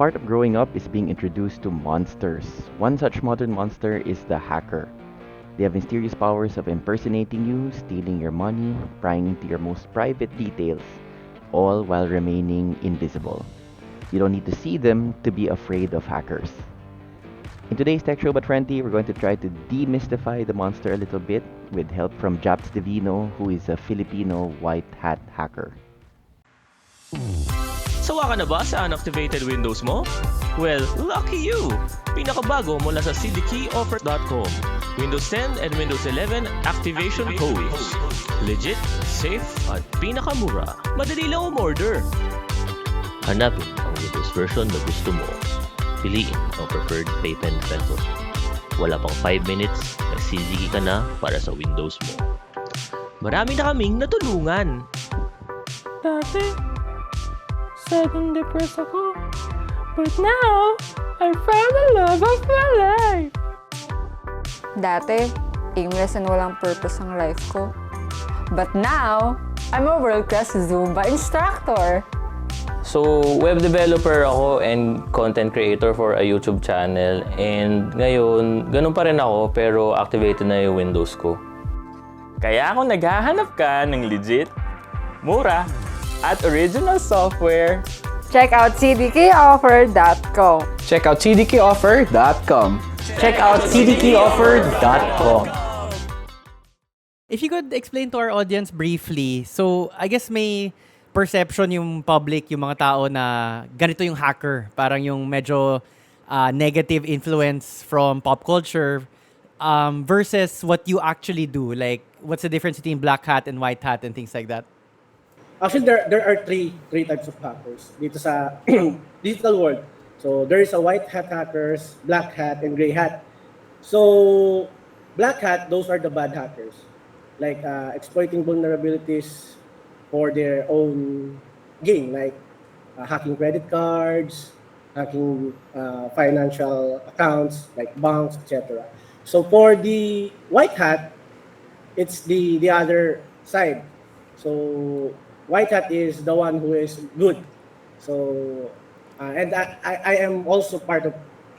part of growing up is being introduced to monsters. One such modern monster is the hacker. They have mysterious powers of impersonating you, stealing your money, prying into your most private details, all while remaining invisible. You don't need to see them to be afraid of hackers. In today's Tech Show But Friendly, we're going to try to demystify the monster a little bit with help from Japs Divino, who is a Filipino white hat hacker. Sawa ka na ba sa unactivated Windows mo? Well, lucky you! Pinakabago mula sa cdkeyoffer.com. Windows 10 and Windows 11 activation codes. Legit, safe, at pinakamura. Madali lang umorder. Hanapin ang Windows version na gusto mo. Piliin ang preferred payment method. Wala pang 5 minutes, nag-CDK ka na para sa Windows mo. Marami na kaming natulungan. Dati, sudden depressed ako. But now, I found the love of my life. Dati, aimless and walang purpose ang life ko. But now, I'm a world-class Zumba instructor. So, web developer ako and content creator for a YouTube channel. And ngayon, ganun pa rin ako pero activated na yung Windows ko. Kaya kung naghahanap ka ng legit, mura, at original software, Check out cdkeyoffer.com. Check out cdkeyoffer.com. Check out cdkeyoffer.com. If you could explain to our audience briefly, so I guess may perception yung public, yung mga tao na ganito yung hacker. Parang yung medyo negative influence from pop culture versus what you actually do. Like, what's the difference between black hat and white hat and things like that? Actually, there are three types of hackers dito sa digital world. So there is a white hat hackers, black hat, and gray hat. So black hat, those are the bad hackers, like exploiting vulnerabilities for their own gain, like hacking credit cards, hacking financial accounts like banks, etc. So for the white hat, it's the other side. So white hat is the one who is good. So, and I am also part of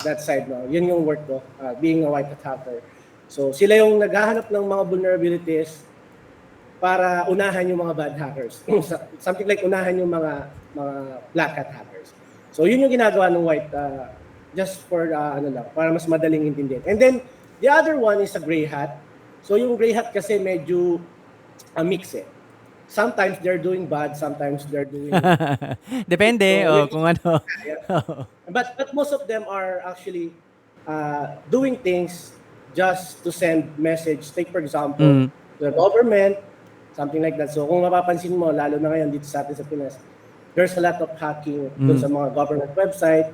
that side now. Yun yung work ko, being a white hat hacker. So, sila yung naghahanap ng mga vulnerabilities para unahan yung mga bad hackers. Something like unahan yung mga black hat hackers. So, yun yung ginagawa ng white, just for, para mas madaling intindihin. And then, the other one is a gray hat. So, yung gray hat kasi medyo a mix eh. Sometimes they're doing bad, sometimes they're doing... Depende, kung ano. But most of them are actually doing things just to send message. Take for example, the government, something like that. So kung mapapansin mo, lalo na ngayon dito sa atin sa Pinas, there's a lot of hacking dun sa mga government website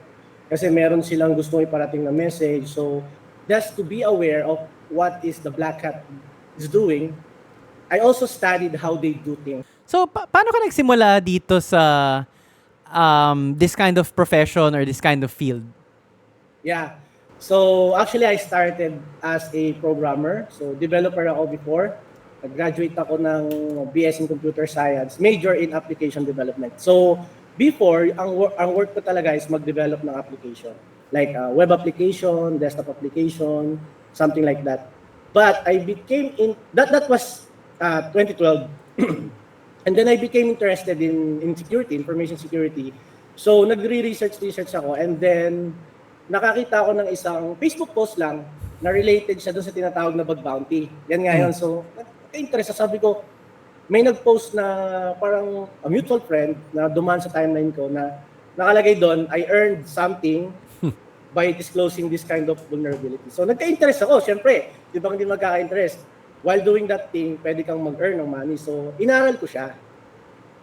kasi meron silang gustong iparating na message. So just to be aware of what is the black hat is doing, I also studied how they do things. So, paano ka nagsimula dito sa this kind of profession or this kind of field? Yeah. So, actually, I started as a programmer. So, developer ako before. Nag-graduate ako ng BS in Computer Science, major in application development. So, before, ang work ko talaga is mag-develop ng application. Like web application, desktop application, something like that. But I became that was 2012. And then I became interested in security, information security. So nagre-research ako and then nakakita ako ng isang Facebook post lang na related siya doon sa tinatawag na bug bounty. Yan nga yun. So nagka-interest, sabi ko, may nag-post na parang a mutual friend na dumaan sa timeline ko na nakalagay doon, I earned something by disclosing this kind of vulnerability. So nagka-interest ako, syempre, di ba hindi magkaka-interest? While doing that thing, pwede kang mag-earn ng money. So, inaral ko siya.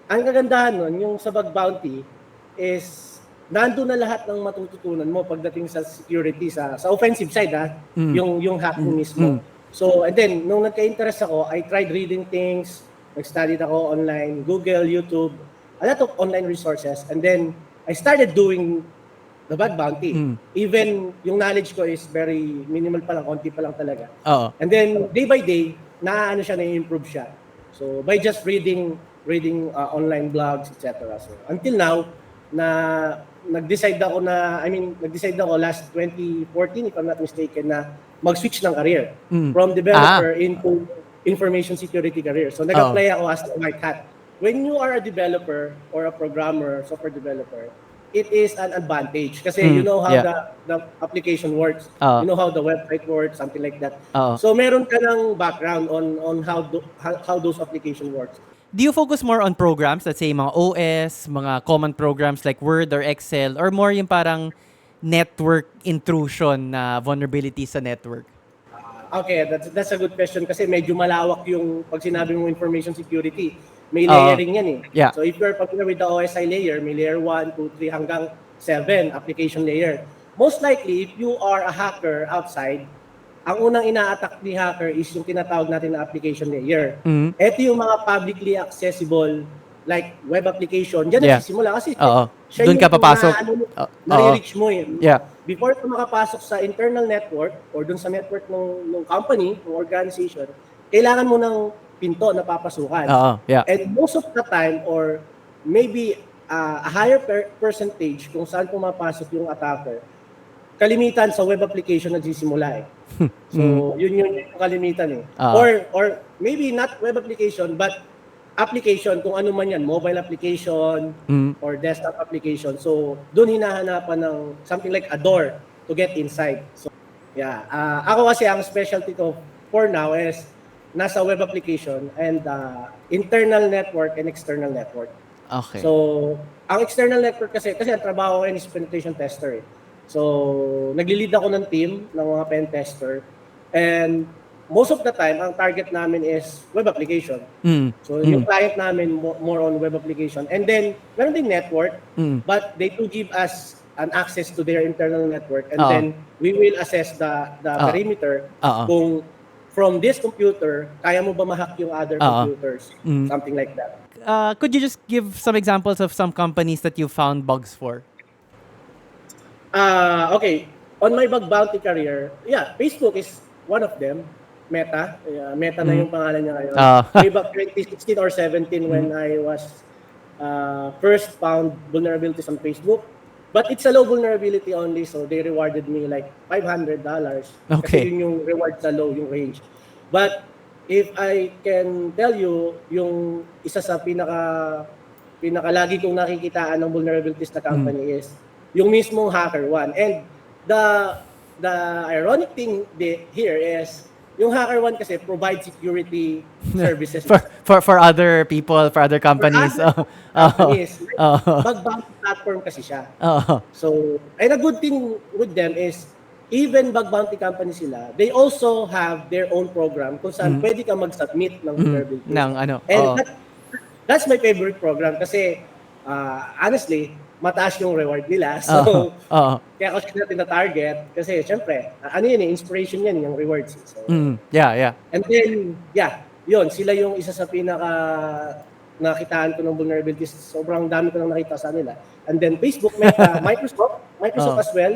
Ang kagandahan nun, yung sa bug bounty, is nandun na lahat ng matututunan mo pagdating sa security, sa offensive side, yung hacking mismo. So, and then, nung nagka-interest ako, I tried reading things, nag-studied ako online, Google, YouTube, a lot of online resources. And then, I started doing the bug bounty. Even yung knowledge ko is very minimal pa lang, konti pa lang talaga. And then day by day, na-improve siya. So by just reading online blogs, etc. So until now, na nag-decide ako last 2014, if I'm not mistaken, na mag-switch ng career from developer into information security career. So nag-apply ako as a white hat. When you are a developer or a programmer, software developer, it is an advantage kasi you know how the application works. You know how the website works, something like that. So meron ka ng background on how those application works. Do you focus more on programs, let's say mga OS, mga common programs like Word or Excel, or more yung parang network intrusion na vulnerability sa network? Okay, that's a good question kasi medyo malawak yung pag sinabi mo information security. May layering yan eh. Yeah. So if you're familiar with the OSI layer, may layer 1, 2, 3 hanggang 7 application layer. Most likely, if you are a hacker outside, ang unang ina-attack ni hacker is yung tinatawag natin na application layer. Ito yung mga publicly accessible like web application. Diyan nagsisimula kasi siya doon ka papasok. Nare-reach mo eh. Yeah. Before ka makapasok sa internal network or dun sa network ng company, ng organization, kailangan mo ng pinto na papasukan. And most of the time or maybe a higher percentage kung saan pumapasok yung attacker, kalimitan sa web application nagsisimula eh. So, yun yung kalimitan eh. Or maybe not web application but application kung ano man yan, mobile application or desktop application. So, doon hinahanapan ng something like a door to get inside. So, yeah. Ako kasi ang specialty ko for now is nasa web application and internal network and external network. Okay. So, ang external network kasi ang trabaho ko is penetration tester eh. So, nagli-lead ako ng team ng mga pen tester and most of the time, ang target namin is web application. So, yung client namin more on web application. And then, meron din network, but they do give us an access to their internal network and then we will assess the perimeter kung from this computer, kaya mo ba ma-hack yung other computers? Something like that. Could you just give some examples of some companies that you found bugs for? Okay. On my bug bounty career, Facebook is one of them. Meta. Meta na yung pangalan niya ngayon. Way back 2016 or 17 when I was first found vulnerabilities on Facebook. But it's a low vulnerability only, so they rewarded me like $500. Okay. Kasi yun yung reward sa low, yung range. But if I can tell you, yung isa sa pinaka-lagi kong nakikitaan ng vulnerabilities na company is yung mismong HackerOne. And the ironic thing here is yung HackerOne kasi provide security services for other people, for other companies. Bug bounty platform kasi siya. So, and a good thing with them is even bug bounty company sila, they also have their own program kung saan pwede ka mag-submit ng vulnerability. And that's my favorite program kasi honestly, mataas yung reward nila. So, kaya ako sila tina-target kasi syempre, ano yun eh, inspiration yan, yung rewards. So, yeah. And then, yun, sila yung isa sa nakitaan ko ng vulnerabilities. Sobrang dami ko nang nakita sa nila. And then Facebook, Meta, Microsoft as well.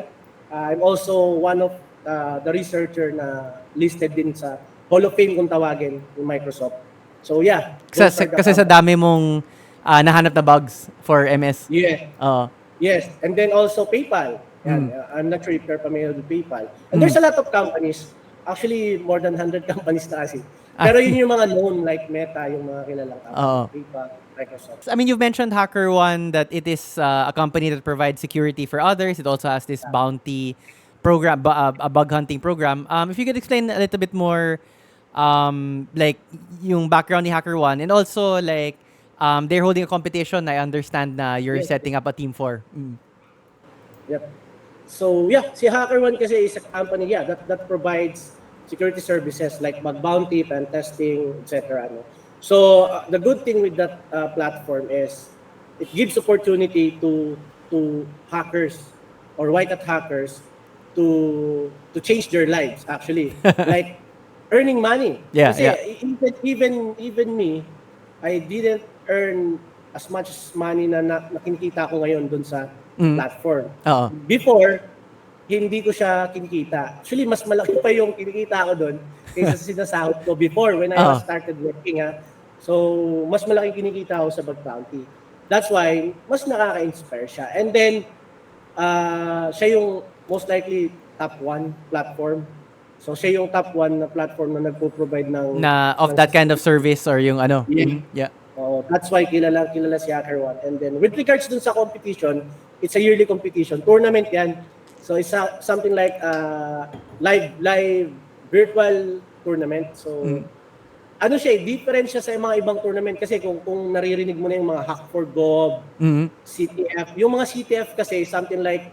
I'm also one of the researcher na listed din sa Hall of Fame kung tawagin yung Microsoft. So yeah. Kasi sa dami mong nahanap na bugs for MS. Yeah. Yes. And then also PayPal. Yan. I'm not sure if you're familiar with PayPal. And there's a lot of companies. Actually, more than 100 companies na kasi. Pero yun yung mga known like Meta, yung mga kilalang companies. PayPal, Microsoft. I mean, you've mentioned HackerOne that it is a company that provides security for others. It also has this bounty program, a bug hunting program. If you could explain a little bit more, like yung background ni HackerOne and also like they're holding a competition. I understand na you're setting up a team for. Yep. So si HackerOne kasi is a company that provides security services like bug bounty, pen testing, etc. So the good thing with that platform is it gives opportunity to hackers or white hat hackers to change their lives actually, like earning money. Kasi even me, I didn't earn as much money na kinikita ko ngayon dun sa platform. Before, hindi ko siya kinikita. Actually, mas malaki pa yung kinikita ko dun kaysa sa sinasahod ko before when I started working. So, mas malaki kinikita ko sa bug bounty. That's why, mas nakaka-inspire siya. And then, siya yung most likely top 1 platform. So siya yung top 1 na platform na nagpo-provide ng of that kind of service or yung ano. Yeah. Yeah. That's why kilala si HackerOne. And then with regards dun sa competition, it's a yearly competition. Tournament yan. So it's something like live virtual tournament. So ano siya, different siya sa mga ibang tournament kasi kung naririnig mo na yung mga Hack4Gov, CTF, yung mga CTF kasi something like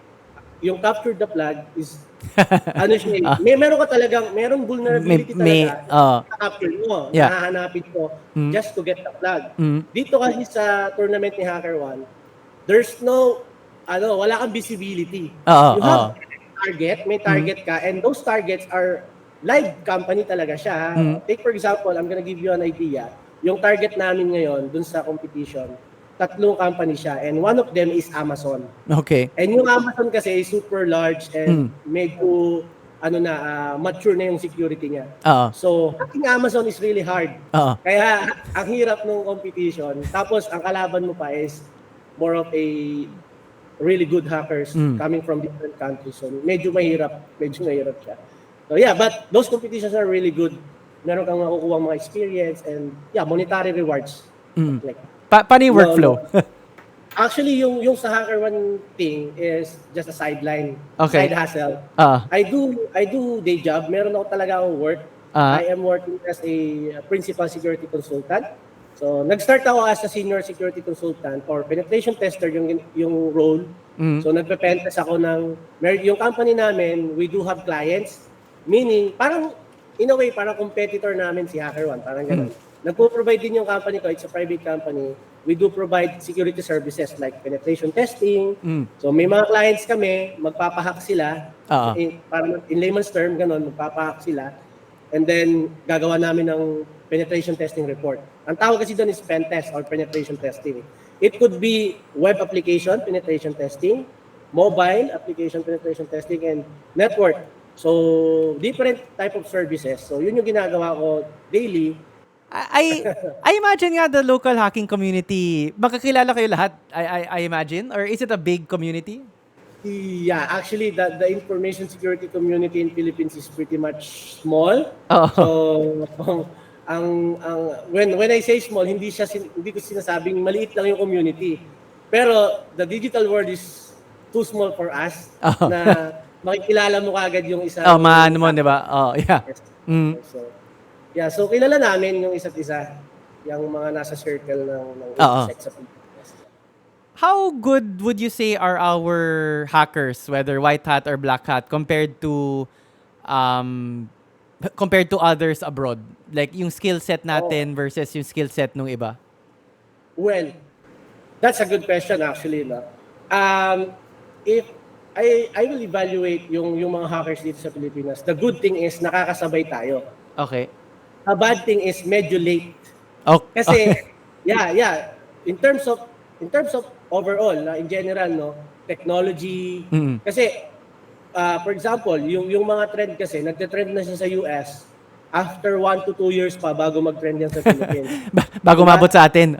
yung capture the flag is ano siya, merong vulnerability talaga sa capture mo, nahahanapin ko just to get the flag. Dito kasi sa tournament ni HackerOne, there's wala kang visibility. You have may target ka, and those targets are live company talaga siya. Take for example, I'm gonna give you an idea. Yung target namin ngayon dun sa competition, 3 company siya, and one of them is Amazon. Okay. And yung Amazon kasi is super large and medyo mature na yung security niya. So, hacking Amazon is really hard. Kaya ang hirap ng competition. Tapos ang kalaban mo pa is more of a really good hackers coming from different countries. So medyo mahirap siya. So yeah, but those competitions are really good. Meron kang makukuha mga experience and monetary rewards. Like, paano yung workflow? Actually, yung sa HackerOne thing is just a sideline. Okay. Side hustle. I do day job. Meron ako talaga akong work. I am working as a principal security consultant. So, nag-start ako as a senior security consultant or penetration tester yung role. So, nagpe-pentest ako yung company namin, we do have clients. Meaning, parang, in a way, parang competitor namin si HackerOne. Parang gano'n. Nagpo-provide din yung company ko. It's a private company. We do provide security services like penetration testing. So, may mga clients kami, magpapahack sila. Parang in layman's term, gano'n, magpapahack sila. And then, gagawa namin ng penetration testing report. Ang tawag kasi doon is pen test or penetration testing. It could be web application penetration testing, mobile application penetration testing, and network. So, different type of services. So, yun yung ginagawa ko daily. I imagine nga the local hacking community, magkakilala kayo lahat, I imagine? Or is it a big community? Yeah, actually, the information security community in Philippines is pretty much small. So, when I say small, hindi ko sinasabing maliit lang yung community. Pero the digital world is too small for us na makikilala mo kagad yung isa. Maano mo, di ba? Yeah. So kilala namin yung isa't isa, yung mga nasa circle ng sex sa Pilipinas. How good would you say are our hackers, whether white hat or black hat, compared to others abroad? Like yung skill set natin versus yung skill set nung iba? Well, that's a good question actually. No? If I will evaluate yung mga hackers dito sa Pilipinas, the good thing is nakakasabay tayo. Okay. A bad thing is medyo late. Kasi in terms of overall in general technology kasi for example yung mga trend kasi nagte-trend na siya sa US after 1 to 2 years pa bago mag-trend yan sa Philippines. Bago mabot sa atin.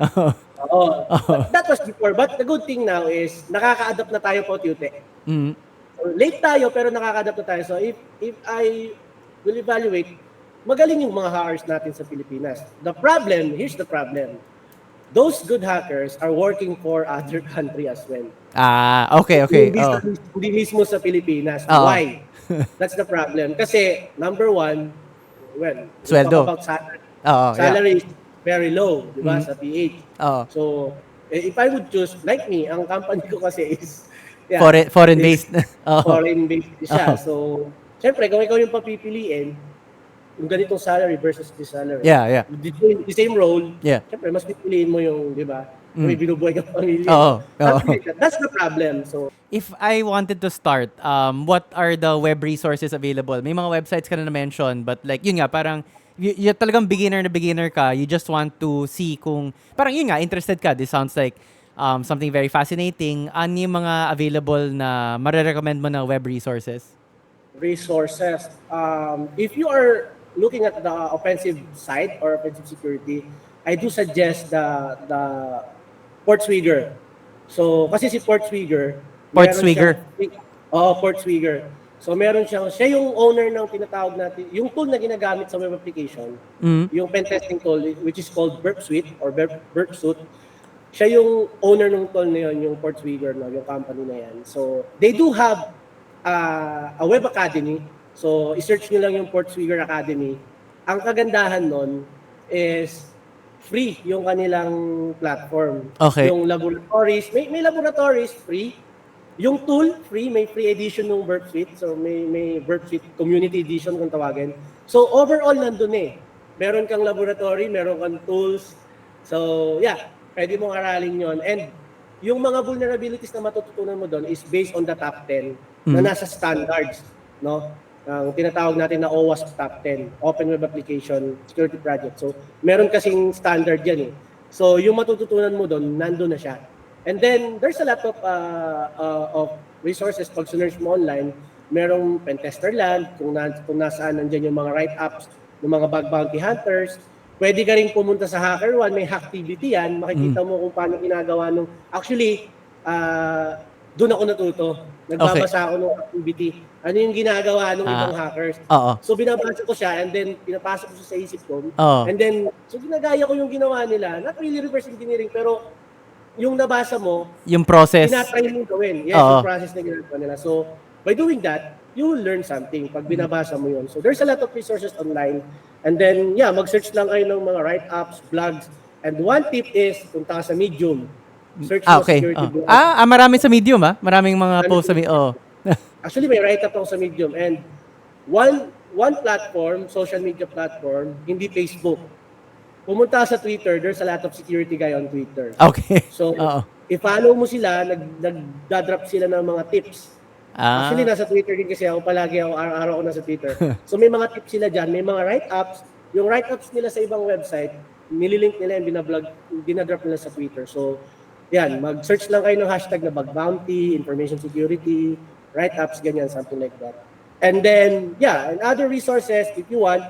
That was before, but the good thing now is nakaka-adapt na tayo po Tute. So, late tayo pero nakaka-adapt na tayo. So if I will evaluate, magaling yung mga hackers natin sa Pilipinas. Here's the problem. Those good hackers are working for other country as well. Okay. Hindi mismo sa Pilipinas. Why? That's the problem. Kasi, number one, sweldo. About salary is very low, di ba, sa PH. So, if I would choose, like me, ang company ko kasi is foreign-based. Foreign-based siya. So, syempre, kung ikaw yung papipiliin, yung ganitong salary versus this salary. Yeah. The same role. Yeah. Siyempre, mas pipiliin mo yung, di ba? May binubuhay kang pamilya. That's the problem. So, if I wanted to start, what are the web resources available? May mga websites ka na mention, but like, yun nga, parang, you talagang beginner ka, you just want to see kung, parang yun nga, interested ka. This sounds like something very fascinating. Ano yung mga available na marirecommend mo na web resources? Resources. If you are looking at the offensive side or offensive security, I do suggest the Portswigger. So, kasi si Portswigger, Portswigger. Portswigger. So meron siya yung owner ng tinatawag natin, yung tool na ginagamit sa web application, yung pen testing tool, which is called Burp Suite or Burp Suite. Siya yung owner ng tool na yun, yung Portswigger, no, yung company na yan. So they do have a web academy. So i-search nyo lang yung Portswigger Academy. Ang kagandahan nun is free yung kanilang platform. Okay. Yung laboratories, may laboratories free. Yung tool, free, may free edition ng Burp Suite. So may Burp Suite Community Edition kung tawagin. So overall nandun eh. Meron kang laboratory, meron kang tools. So yeah, pwede mong aralin yon. And yung mga vulnerabilities na matututunan mo doon is based on the top 10 na nasa standards, no? Ang tinatawag natin na OWASP Top 10, Open Web Application Security Project. So meron kasing standard yan eh. So yung matututunan mo doon, nandun na siya. And then, there's a lot of resources pag sinerge mo online. Merong Pentester Land, kung nasaan nandyan yung mga write-ups ng mga bug bounty hunters. Pwede ka rin pumunta sa HackerOne, may Hacktivity yan. Makikita mo kung paano ginagawa nung... Actually, doon ako natuto. Nagbabasa ako ng activity. Ano yung ginagawa ng ibang hackers. So, binabasa ko siya and then pinapasok ko siya sa isip ko. And then, so ginagaya ko yung ginawa nila. Not really reverse engineering, pero yung nabasa mo, yung process. tinatry mong gawin. Yes, yung process na ginagawa nila. So, by doing that, you will learn something pag binabasa mo yun. So, there's a lot of resources online. And then, yeah, mag-search lang kayo ng mga write-ups, blogs. And one tip is, punta ka sa Medium. Search mo security blog. Marami sa Medium, Maraming mga posts sa Medium. Actually, may write-up ako sa Medium. And one platform, social media platform, hindi Facebook. Pumunta sa Twitter, there's a lot of security guy on Twitter. Okay. So, i-follow mo sila, nagdadrop sila ng mga tips. Actually, nasa Twitter din kasi ako palagi, araw-araw ako nasa Twitter. So, may mga tips sila dyan, may mga write-ups. Yung write-ups nila sa ibang website, nililink nila yung dinadrop nila sa Twitter. So, yan, mag-search lang kayo ng hashtag na bug bounty, information security, write-ups, ganyan, something like that. And then, yeah, and other resources, if you want,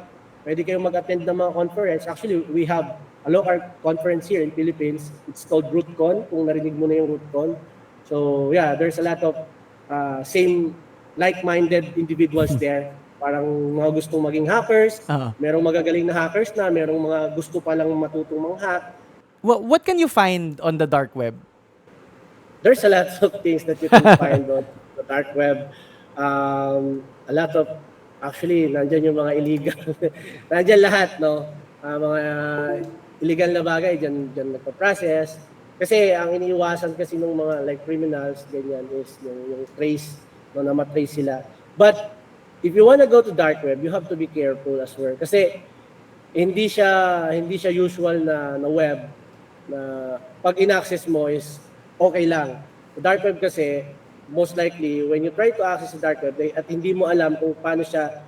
pwede kayong mag-attend ng mga conference. Actually, we have a local conference here in Philippines. It's called RootCon, kung narinig mo na yung RootCon. So, yeah, there's a lot of same like-minded individuals there. Parang mga gustong maging hackers, merong magagaling na hackers na, merong mga gusto palang matutong mang-hack. What can you find on the dark web? There's a lot of things that you can find on the dark web. A lot of actually, nandyan yung mga illegal. Nandyan lahat, no? Mga illegal na bagay, dyan nagpa-process. Kasi ang iniiwasan kasi ng mga like criminals, ganyan, is yung trace, no, na matrace sila. But if you wanna go to dark web, you have to be careful as well. Kasi hindi siya usual na web na pag in-access mo is okay lang. The dark web kasi, most likely, when you try to access the dark web at hindi mo alam kung paano siya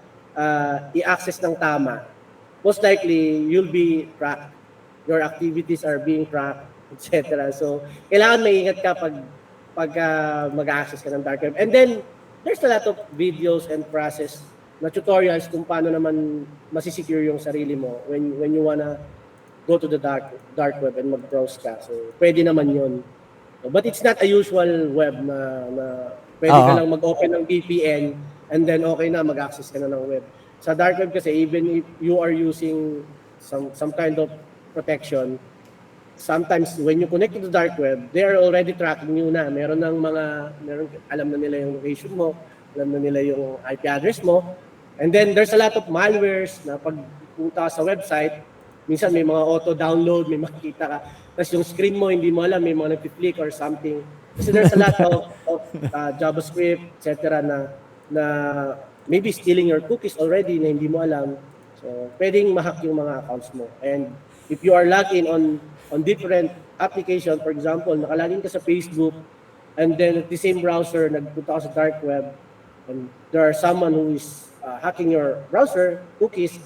i-access ng tama, most likely, you'll be tracked. Your activities are being tracked, etc. So, kailangan maingat ka pag mag-access ka ng dark web. And then, there's a lot of videos and process na tutorials kung paano naman masisecure yung sarili mo when you wanna go to the dark web and mag-browse ka. So, pwede naman yun. But it's not a usual web na pwede ka lang mag-open ng VPN and then okay na, mag-access ka na ng web. Sa dark web kasi, even if you are using some kind of protection, sometimes when you connect to the dark web, they are already tracking you na. Alam na nila yung location mo, alam na nila yung IP address mo. And then there's a lot of malwares na pag punta sa website, minsan may mga auto-download, may makikita ka. Tapos yung screen mo, hindi mo alam, may mga nag-flick or something. Kasi there's a lot of JavaScript, etc. na maybe stealing your cookies already na hindi mo alam. So, pwedeng ma-hack yung mga accounts mo. And if you are logged in on different application, for example, nakalagin ka sa Facebook, and then at the same browser, nagpunta ka sa dark web, and there are someone who is hacking your browser, cookies,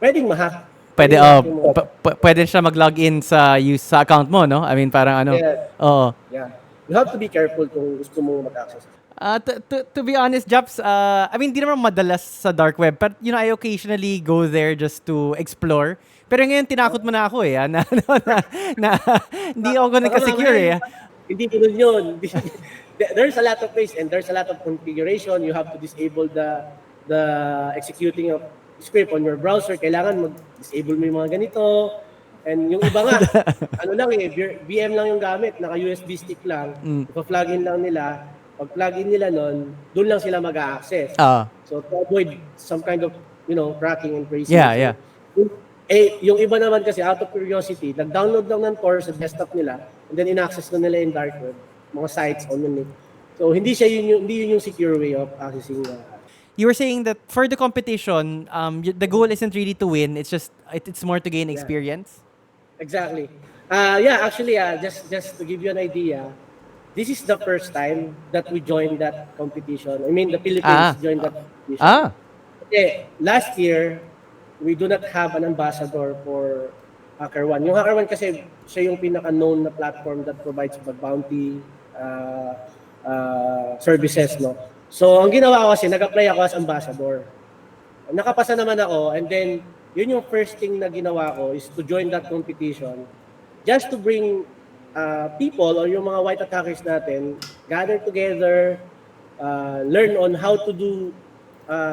pwedeng ma-hack. Pwede siya mag-login sa account mo, no? I mean, parang ano. Yeah. You have to be careful kung gusto mo mag-access. To be honest, Japs, I mean, di naman madalas sa dark web, but you know, I occasionally go there just to explore. Pero ngayon, tinakot mo na ako na hindi ako nagka-secure eh. Hindi ganun yun. there's a lot of ways and there's a lot of configuration. You have to disable the executing of script on your browser. Kailangan mag-disable mo yung mga ganito. And yung iba nga, ano lang VM lang yung gamit, naka-USB stick lang. Ipa-plug in lang nila. Pag plug in nila nun, doon lang sila mag-access. So to avoid some kind of, cracking and tracing. Yeah. Yung iba naman kasi out of curiosity, nag-download lang ng Tor sa desktop nila and then in-access na nila yung dark web, mga sites on yun. So hindi yun yung secure way of accessing. You were saying that for the competition, the goal isn't really to win. It's just it's more to gain experience. Exactly. Actually, just to give you an idea, this is the first time that we joined that competition. I mean, the Philippines joined that competition. Okay, last year, we do not have an ambassador for HackerOne. Yung HackerOne kasi siya yung pinaka-known na platform that provides bug bounty services, no? So, ang ginawa ko kasi, nag-apply ako as ambassador. Nakapasa naman ako, and then, yun yung first thing na ginawa ko is to join that competition just to bring people or yung mga white attackers natin, gather together, learn on how to do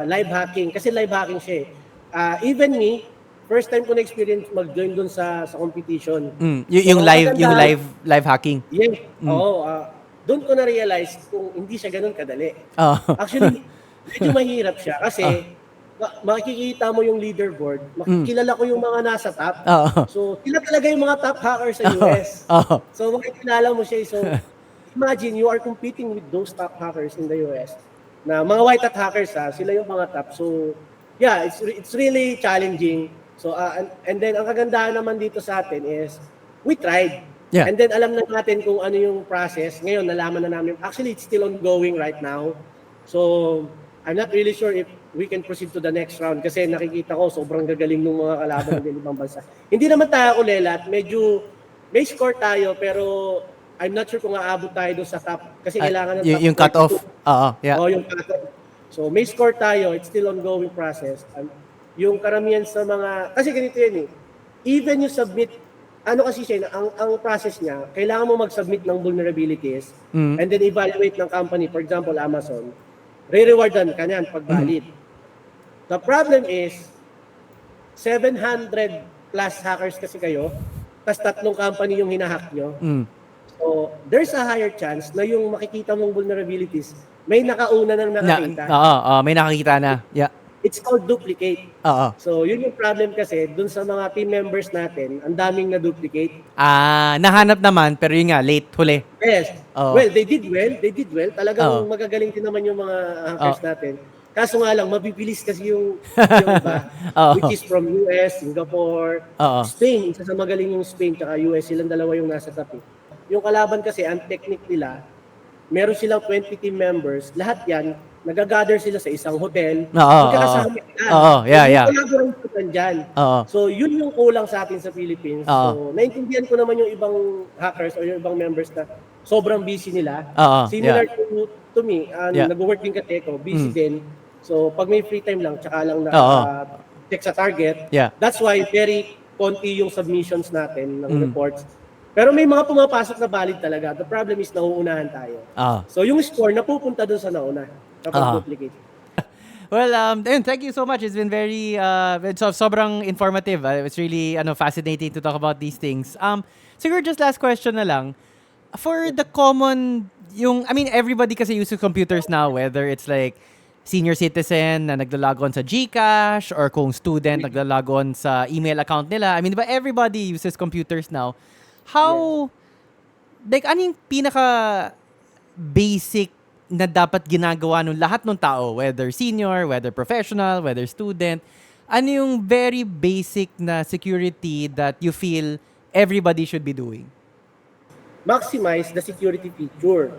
live hacking. Kasi live hacking siya eh. Even me, first time ko na-experience mag-join dun sa competition. Yung live hacking. Yes. Oo. Doon ko na-realize kung hindi siya ganun kadali. Actually, medyo mahirap siya kasi makikita mo yung leaderboard, makikilala ko yung mga nasa top. So, sila talaga yung mga top hackers sa US. So, makikilala mo siya. So, imagine you are competing with those top hackers in the US. Na mga white hat hackers sila yung mga top. So, yeah, it's really challenging. So, and then ang kagandahan naman dito sa atin is we tried. Yeah. And then alam na natin kung ano yung process. Ngayon, nalaman na namin. Actually, it's still ongoing right now. So, I'm not really sure if we can proceed to the next round kasi nakikita ko sobrang gagaling ng mga kalaban ng ibang bansa. Hindi naman tayo ulelat, medyo may score tayo pero I'm not sure kung aabot tayo doon sa top kasi kailangan ng top yung cut off. Yung cut off. So may score tayo, it's still ongoing process. Yung karamihan sa mga kasi ganito yan eh. Even you submit kasi siya, ang process niya, kailangan mo mag-submit ng vulnerabilities and then evaluate ng company, for example, Amazon. Re-rewardan ka niyan pag valid. The problem is, 700 plus hackers kasi kayo, tas 3 company yung hinahack nyo. So, there's a higher chance na yung makikita mong vulnerabilities, may nakauna nang nakakita. May nakakita na. Yeah. It's called duplicate. So, yun yung problem kasi, dun sa mga team members natin, ang daming na-duplicate. Nahanap naman, pero yun nga, late, huli. Yes. Well, they did well. Talagang magagaling din naman yung mga hackers natin. Kaso nga lang, mabibilis kasi yung iba, which is from US, Singapore, Spain. Isa sa magaling yung Spain, tsaka US, silang dalawa yung nasa top. Yung kalaban kasi, ang technique nila, meron silang 20 team members, lahat yan, nagagather sila sa isang hotel, magkakasama yan. Collaboration dyan. So, yun yung kulang sa atin sa Philippines. So, naintindihan ko naman yung ibang hackers o yung ibang members na sobrang busy nila. Similar to me, nag-work din kasi ako, busy din. So, pag may free time lang, tsaka lang check sa target. That's why very konti yung submissions natin ng reports. Pero may mga pumapasok na valid talaga. The problem is nauunahan tayo. So, yung score napupunta dun sa nauna. Kapag duplicate. Well, thank you so much. It's been very sobrang informative. It's really fascinating to talk about these things. Siguro just last question na lang. For the common, everybody kasi uses computers now, whether it's like senior citizen na naglalog on sa GCash or kung student naglalog on sa email account nila. Diba everybody uses computers now. How, ano yung pinaka basic na dapat ginagawa ng lahat ng tao, whether senior, whether professional, whether student, ano yung very basic na security that you feel everybody should be doing? Maximize the security feature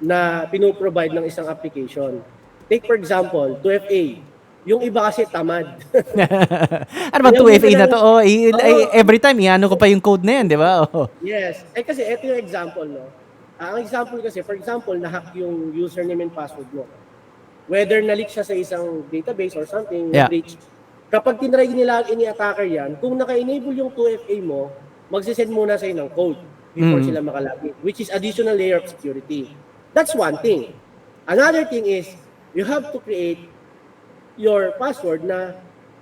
na pinoprovide ng isang application. Take for example, 2FA. Yung iba kasi tamad. Ano ba 2FA na to? Every time, ko pa yung code na yan, di ba? Yes. Kasi ito yung example, no? Ang example kasi, for example, na-hack yung username and password mo. Whether na-leak siya sa isang database or something, na-breach. Kapag tinry nila ini-attacker yan, kung naka-enable yung 2FA mo, magsisend muna sa'yo ng code before sila makalagin, which is additional layer of security. That's one thing. Another thing is, you have to create your password na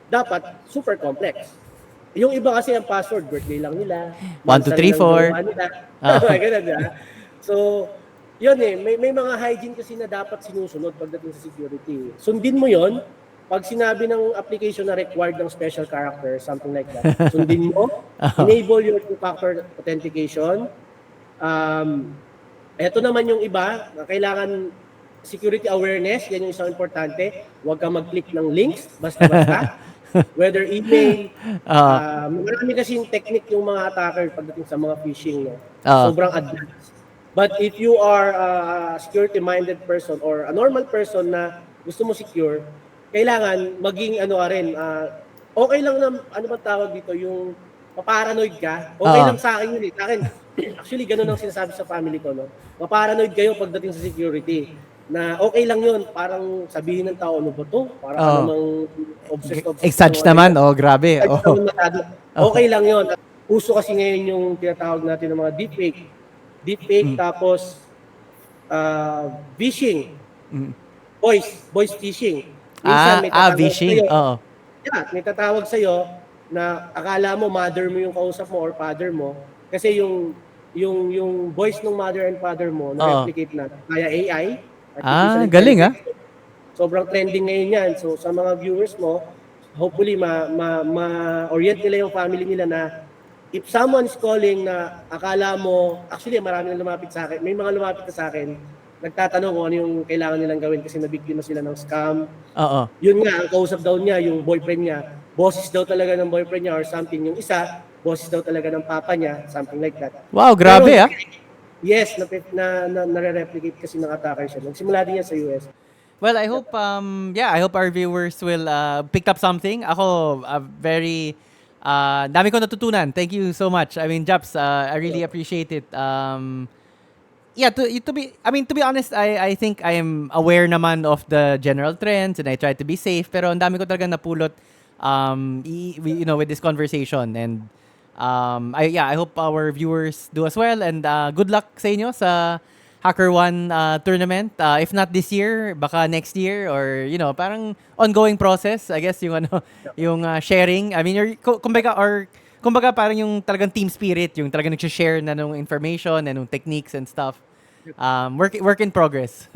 dapat super complex. Yung iba kasi ang password, birthday lang nila. 1, 2, 3, 4. Ganun, di ba? So, yun may mga hygiene kasi na dapat sinusunod pagdating sa security. Sundin mo yon. Pag sinabi ng application na required ng special character, something like that, sundin mo, enable your two-factor authentication. Ito naman yung iba, na kailangan security awareness, yan yung isang importante. Huwag ka mag-click ng links, basta-basta. Whether email, marami kasing technique yung mga attacker pagdating sa mga phishing. No? Sobrang advanced. But if you are a security-minded person or a normal person na gusto mo secure, kailangan maging okay lang na, ano ba tawag dito, yung maparanoid ka. Okay lang sa akin yun eh. Sa akin, actually, ganun ang sinasabi sa family ko. No? Maparanoid kayo pagdating sa security. Na okay lang yun, parang sabihin ng tao, ano ba to? Parang namang obsessed. Exage naman, grabe. Okay lang yun. At uso kasi ngayon yung tinatawag natin ng mga deepfake. Deepfake, tapos phishing. Voice phishing. Minsan, phishing. Yeah, may tatawag sa'yo na akala mo mother mo yung kausap mo or father mo kasi yung voice ng mother and father mo na-replicate na via AI. Galing Sobrang trending ngayon yan. So sa mga viewers mo, hopefully ma-orient nila yung family nila na if someone is calling na akala mo, actually marami nang lumapit sa akin, may mga lumapit na sa akin, nagtatanong kung ano yung kailangan nilang gawin kasi nabiktima sila ng scam. Yun nga, ang kausap daw niya, yung boyfriend niya, bosses daw talaga ng boyfriend niya or something. Yung isa, bosses daw talaga ng papa niya, something like that. Wow, grabe. Pero, yes, nare-replicate kasi ng attacker siya. Nagsimula din yan sa US. Well, I hope I hope our viewers will pick up something. Ako very dami ko natutunan. Thank you so much. I mean, Japs, I really appreciate it. To be honest, I think I am aware naman of the general trends and I try to be safe, pero ang dami ko talaga napulot with this conversation, and I hope our viewers do as well, and good luck sa inyo sa HackerOne tournament. If not this year, baka next year, or parang ongoing process, I guess, yung sharing. I mean, kumbaga parang yung talagang team spirit, yung talagang nag-share na ng information and ng techniques and stuff. Work in progress.